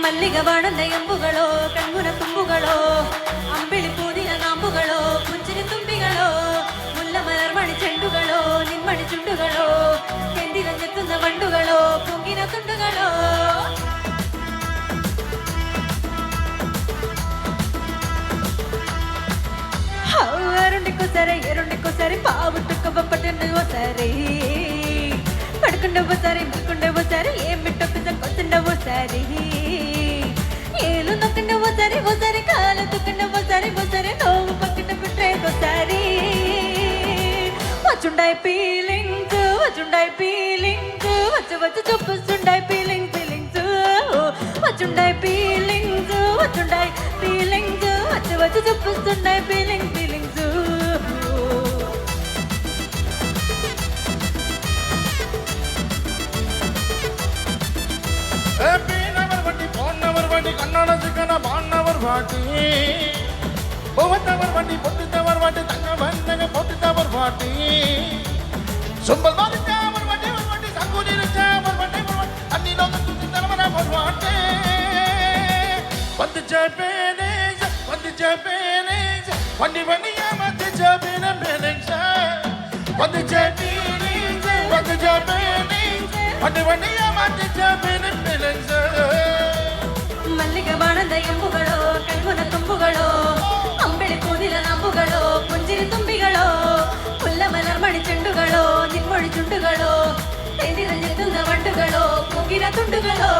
ಮಲ್ಲಿಗೆ ಬಾಣದ ಎಂಬುಗಳು ಕಣ್ಗುನ ತುಂಬುಗಳು ಅಂಬಿಳಿ ಪೂದಿನ ನಾಂಬುಗಳು ಮುಂಚಿನ ತುಂಬಿಗಳು ಮುಲ್ಲ ಮಲರ್ಮಣಿ ಚೆಂಡುಗಳು ನಿಮ್ಮಣಿ ಚುಂಡುಗಳು ಕೆಂದಿನ ನೆತ್ತುന്ന ಬಂಡುಗಳು ಪೊಂಗಿನ ತುಂಡುಗಳು ಎರೊಂಡಿಕ್ಕೂ ಸರಿ ಪಾವುಟ್ಟುಕ್ಕ ಪಟ್ಟೆಂಡುವ ಸರಿ పడుకుండవు సరే ముక్కుండవు సరే ఏం బిట్టొక్క కొత్తుండవు సరే ఏలు నొక్కండవు సరే ఓ సరే కాలు తుక్కండవు సరే ఓ సరే నోవు పక్కన బిట్రేగో సరే వచ్చుండాయి ఫీలింగ్స్ వచ్చి వచ్చి చూపిస్తుండాయి ఫీలింగ్స్ వచ్చుండాయి ఫీలింగ్స్ వచ్చి వచ్చి చూపిస్తుండాయి ఫీలింగ్స్ கண்ணாட சிக்கன பாண்டவர் பாட்டி போவத்தவர் வண்டி பொட்டுத்தவர் வாட்டி தங்க வந்தங்க பொட்டுத்தவர் பாட்டி சொம்பல் வாங்கித்தவர் வண்டி சங்குடி அவர் வண்டி அண்ணி நோக்க துணி தலைவர ஒரு வாட்டி வந்துச்ச பேனேஜ் வண்டி வண்டியா வந்துச்ச பேனேஜ் வந்துச்ச பேனேஜ் வண்டி வண்டியா வந்துச்ச பேனேஜ் ಮಲ್ಲಿಗೆ ಬಾಣದ ಎಂಬುಗಳು ಕಣ್ಗುನ ತುಂಬುಗಳು ಅಂಬೆಳಿ ಕೂದಿಲ ನಾಂಬುಗಳು ಮುಂಜಿನ ತುಂಬಿಗಳು ಮುಲ್ಲ ಮಲರ್ಮಣಿ ಚೆಂಡುಗಳು ನಿಮ್ಮೊಳಿ ಚುಂಡುಗಳು ತೆಂದಿನ ನೆತ್ತುನ್ನ ಬಂಡುಗಳು ಮೂಗಿನ ತುಂಡುಗಳು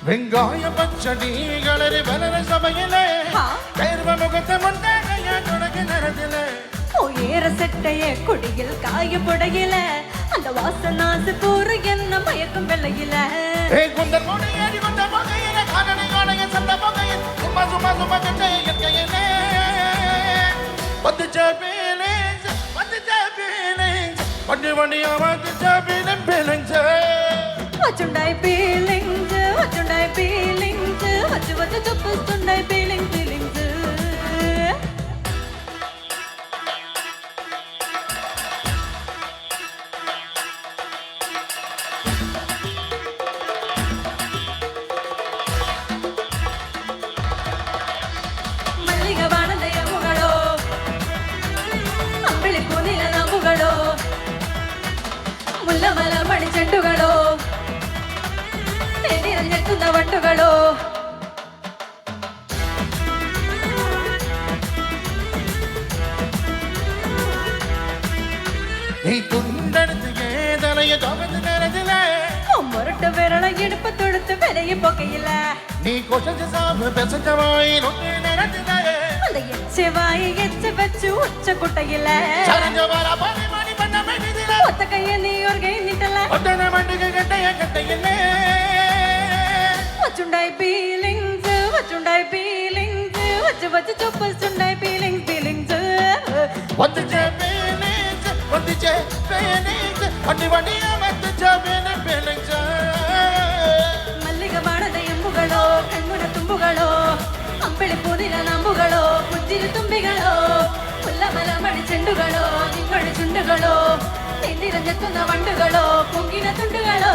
வெங்காய பச்சடிகளே வளர சபையிலே தேர்வ முகத்தை முன்னாகைய தொடங்க நடதிலே உயர செட்டைய குடியில் காய புடையில அந்த வாசனாசு கூற என்ன மயக்கும் வெள்ளையில குந்தர் மோடையாடி கொண்ட வகையில காணனை காணைய சந்த வகையில் சும்மா கட்டை இயற்கையிலே வந்துச்ச பீலிங்ஸ் வண்டியா வந்துச்ச பீலிங்ஸ் వచ్చుండాయి ఫీలింగ్స్ వచ్చి చూపిస్తుండాయి ఫీలింగ్స్ మల్లిగ బాణದ ಎಂಬುಗಳು ಅಂಬಿಳಿ ಕೂದಿಲ ನಾಂಬುಗಳು ಮುಲ್ಲ ಮಲರ್ಮಣಿ ಚೆಂಡುಗಳು ನೆತ್ತುന്ന ಬಂಡುಗಳು நீ துண்டெடுத்து ஏதலைய ஜாபத்து நேரத்தில முரட்டு விரல இடுப்பு தொடுத்து விலைய போக்கையில நீ கொசஞ்ச சாம பெசஞ்ச வாய் நொட்டு நேரத்தில அந்த எச்ச வாயை எச்ச வச்சு உச்ச குட்டையில சரஞ்ச வர பாதி மணி பண்ண மெதில ஒத்த கைய நீ ஒரு கை நிட்டல ஒட்டன மண்டிக கட்டையில వచ్చుండాయి ఫీలింగ్స్ వచ్చి చూపిస్తుండాయి ఫీలింగ్స్ வந்துச்ச பேனேஜ் வண்டியா வந்துச்ச பேனேஜ் ಮಲ್ಲಿಗೆ ಬಾಣದ ಎಂಬುಗಳು ಕಣ್ಗುನ ತುಂಬುಗಳು ಅಂಬೆಳಿ ಪೂದಿನ ನಾಂಬುಗಳು ಮುಂಜಿನ ತುಂಬಿಗಳು ಮುಲ್ಲ ಮಲರ್ಮಣಿ ಚೆಂಡುಗಳು ನಿಮ್ಮಣಿ ಚುಂಡುಗಳು ತೆಂದಿನ ನೆತ್ತುನ್ನ ಬಂಡುಗಳು ಪೊಂಗಿನ ತುಂಡುಗಳು